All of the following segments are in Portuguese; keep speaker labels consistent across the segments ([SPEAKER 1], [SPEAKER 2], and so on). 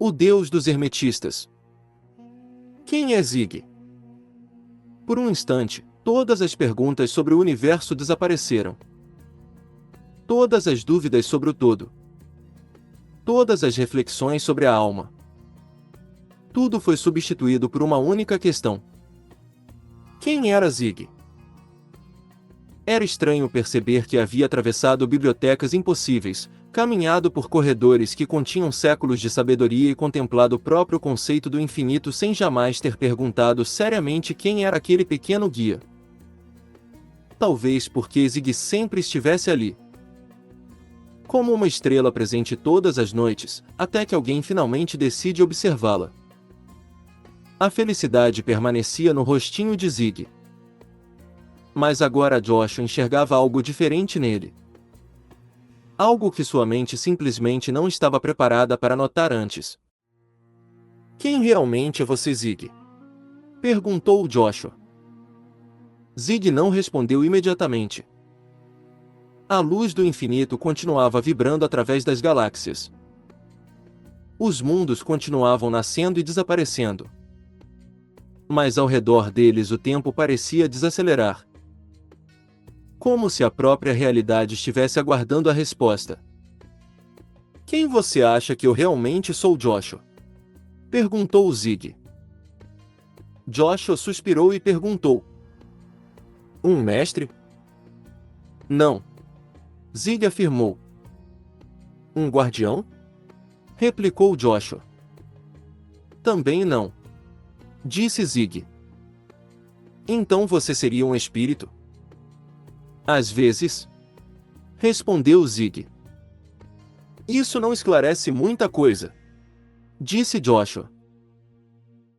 [SPEAKER 1] O deus dos hermetistas. Quem é Zig? Por um instante, todas as perguntas sobre o universo desapareceram. Todas as dúvidas sobre o todo. Todas as reflexões sobre a alma. Tudo foi substituído por uma única questão. Quem era Zig? Era estranho perceber que havia atravessado bibliotecas impossíveis, caminhado por corredores que continham séculos de sabedoria e contemplado o próprio conceito do infinito sem jamais ter perguntado seriamente quem era aquele pequeno guia. Talvez porque Zig sempre estivesse ali. Como uma estrela presente todas as noites, até que alguém finalmente decide observá-la. A felicidade permanecia no rostinho de Zig. Mas agora Joshua enxergava algo diferente nele. Algo que sua mente simplesmente não estava preparada para notar antes. Quem realmente é você, Zig? Perguntou Joshua. Zig não respondeu imediatamente. A luz do infinito continuava vibrando através das galáxias. Os mundos continuavam nascendo e desaparecendo. Mas ao redor deles o tempo parecia desacelerar. Como se a própria realidade estivesse aguardando a resposta. Quem você acha que eu realmente sou, Joshua? Perguntou Zig. Joshua suspirou e perguntou. Um mestre? Não. Zig afirmou. Um guardião? Replicou Joshua. Também não. Disse Zig. Então você seria um espírito? Às vezes. Respondeu Zig. Isso não esclarece muita coisa. Disse Joshua.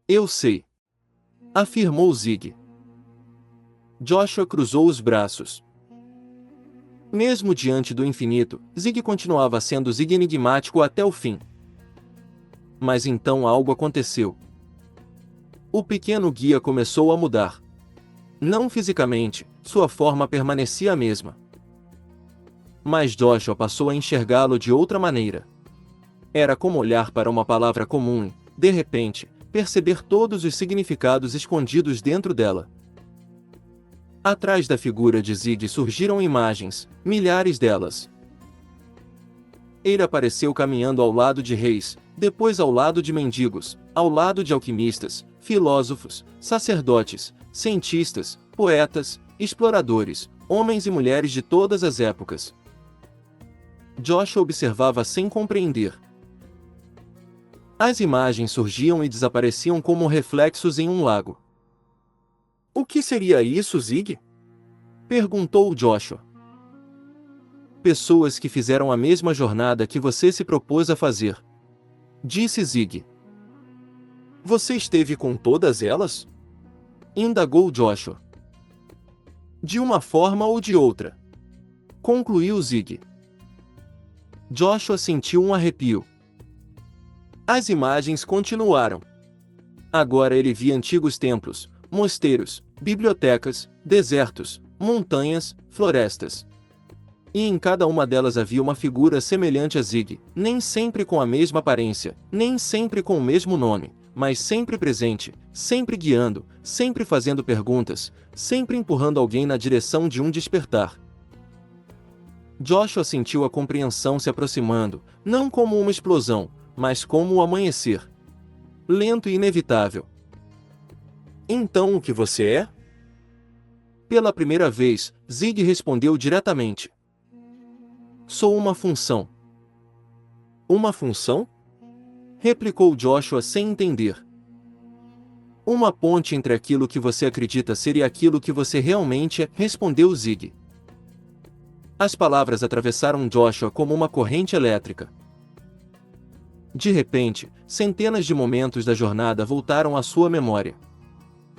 [SPEAKER 1] Eu sei. Afirmou Zig. Joshua cruzou os braços. Mesmo diante do infinito, Zig continuava sendo Zig enigmático até o fim. Mas então algo aconteceu. O pequeno guia começou a mudar. Não fisicamente, sua forma permanecia a mesma. Mas Joshua passou a enxergá-lo de outra maneira. Era como olhar para uma palavra comum e, de repente, perceber todos os significados escondidos dentro dela. Atrás da figura de Zig surgiram imagens, milhares delas. Ele apareceu caminhando ao lado de reis, depois ao lado de mendigos, ao lado de alquimistas, filósofos, sacerdotes, cientistas, poetas, exploradores, homens e mulheres de todas as épocas. Joshua observava sem compreender. As imagens surgiam e desapareciam como reflexos em um lago. O que seria isso, Zig? Perguntou Joshua. Pessoas que fizeram a mesma jornada que você se propôs a fazer. Disse Zig. Você esteve com todas elas? Indagou Joshua. De uma forma ou de outra. Concluiu Zig. Joshua sentiu um arrepio. As imagens continuaram. Agora ele via antigos templos, mosteiros, bibliotecas, desertos, montanhas, florestas. E em cada uma delas havia uma figura semelhante a Zig, nem sempre com a mesma aparência, nem sempre com o mesmo nome, mas sempre presente, sempre guiando, sempre fazendo perguntas, sempre empurrando alguém na direção de um despertar. Joshua sentiu a compreensão se aproximando, não como uma explosão, mas como o amanhecer. Lento e inevitável. Então o que você é? Pela primeira vez, Zig respondeu diretamente. Sou uma função. Uma função? Replicou Joshua sem entender. Uma ponte entre aquilo que você acredita ser e aquilo que você realmente é, respondeu Zig. As palavras atravessaram Joshua como uma corrente elétrica. De repente, centenas de momentos da jornada voltaram à sua memória.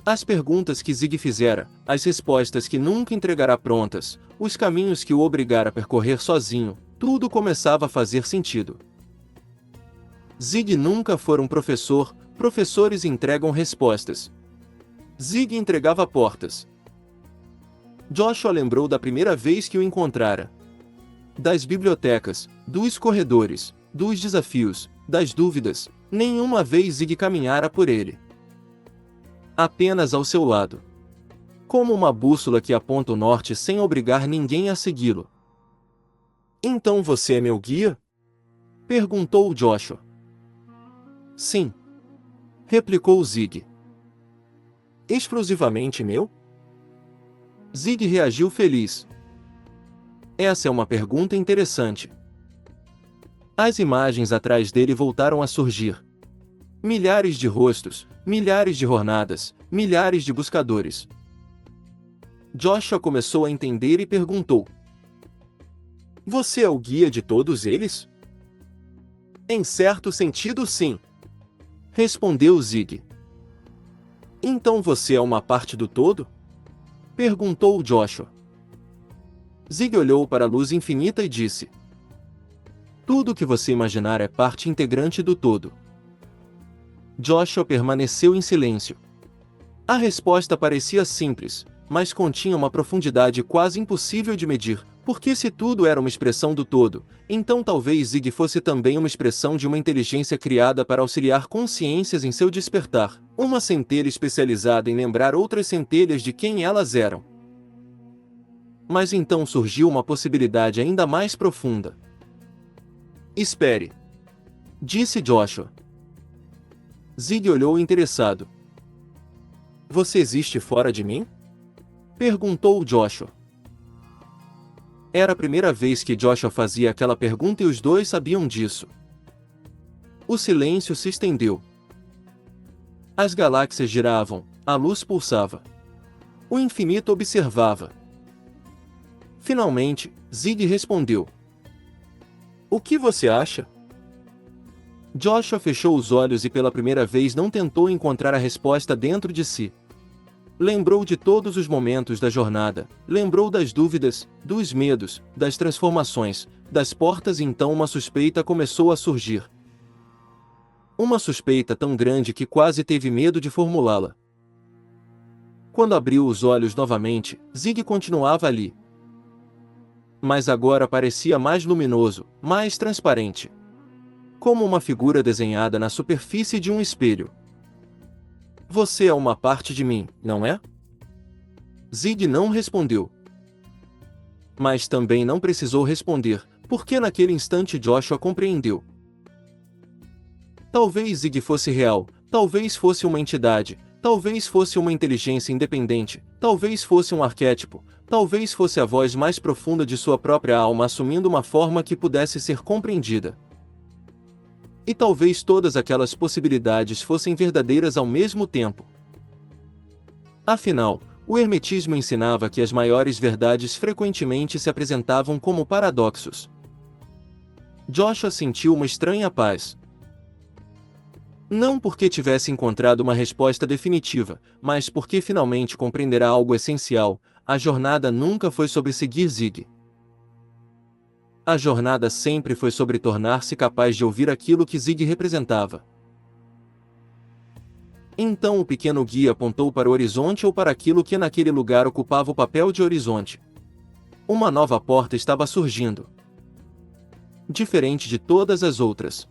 [SPEAKER 1] As perguntas que Zig fizera, as respostas que nunca entregará prontas, os caminhos que o obrigara a percorrer sozinho, tudo começava a fazer sentido. Zig nunca fora um professor, professores entregam respostas. Zig entregava portas. Joshua lembrou da primeira vez que o encontrara. Das bibliotecas, dos corredores, dos desafios, das dúvidas, Nenhuma vez Zig caminhara por ele. Apenas ao seu lado. Como uma bússola que aponta o norte sem obrigar ninguém a segui-lo. Então você é meu guia? Perguntou Joshua. Sim. Replicou Zig. Exclusivamente meu? Zig reagiu feliz. Essa é uma pergunta interessante. As imagens atrás dele voltaram a surgir. Milhares de rostos, milhares de jornadas, milhares de buscadores. Joshua começou a entender e perguntou: Você é o guia de todos eles? Em certo sentido, sim. Respondeu Zig. Então você é uma parte do todo? Perguntou Joshua. Zig olhou para a luz infinita e disse: Tudo o que você imaginar é parte integrante do todo. Joshua permaneceu em silêncio. A resposta parecia simples, mas continha uma profundidade quase impossível de medir, porque se tudo era uma expressão do todo, então talvez Zig fosse também uma expressão de uma inteligência criada para auxiliar consciências em seu despertar, uma centelha especializada em lembrar outras centelhas de quem elas eram. Mas então surgiu uma possibilidade ainda mais profunda. Espere, disse Joshua. Zig olhou interessado. Você existe fora de mim? Perguntou Joshua. Era a primeira vez que Joshua fazia aquela pergunta e os dois sabiam disso. O silêncio se estendeu. As galáxias giravam, a luz pulsava. O infinito observava. Finalmente, Zig respondeu. O que você acha? Joshua fechou os olhos e pela primeira vez não tentou encontrar a resposta dentro de si. Lembrou de todos os momentos da jornada, lembrou das dúvidas, dos medos, das transformações, das portas e então uma suspeita começou a surgir. Uma suspeita tão grande que quase teve medo de formulá-la. Quando abriu os olhos novamente, Zig continuava ali. Mas agora parecia mais luminoso, mais transparente. Como uma figura desenhada na superfície de um espelho. Você é uma parte de mim, não é? Zig não respondeu. Mas também não precisou responder, porque naquele instante Joshua compreendeu. Talvez Zig fosse real, talvez fosse uma entidade, talvez fosse uma inteligência independente, talvez fosse um arquétipo, talvez fosse a voz mais profunda de sua própria alma assumindo uma forma que pudesse ser compreendida. E talvez todas aquelas possibilidades fossem verdadeiras ao mesmo tempo. Afinal, o hermetismo ensinava que as maiores verdades frequentemente se apresentavam como paradoxos. Joshua sentiu uma estranha paz. Não porque tivesse encontrado uma resposta definitiva, mas porque finalmente compreenderá algo essencial: a jornada nunca foi sobre seguir Zig. A jornada sempre foi sobre tornar-se capaz de ouvir aquilo que Zig representava. Então o pequeno guia apontou para o horizonte ou para aquilo que naquele lugar ocupava o papel de horizonte. Uma nova porta estava surgindo. Diferente de todas as outras.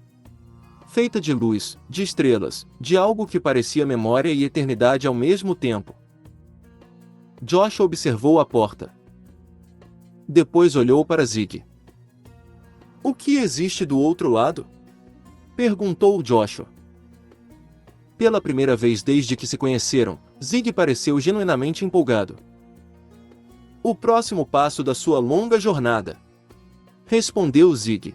[SPEAKER 1] Feita de luz, de estrelas, de algo que parecia memória e eternidade ao mesmo tempo. Joshua observou a porta. Depois olhou para Zig. O que existe do outro lado? Perguntou Joshua. Pela primeira vez desde que se conheceram, Zig pareceu genuinamente empolgado. O próximo passo da sua longa jornada. Respondeu Zig.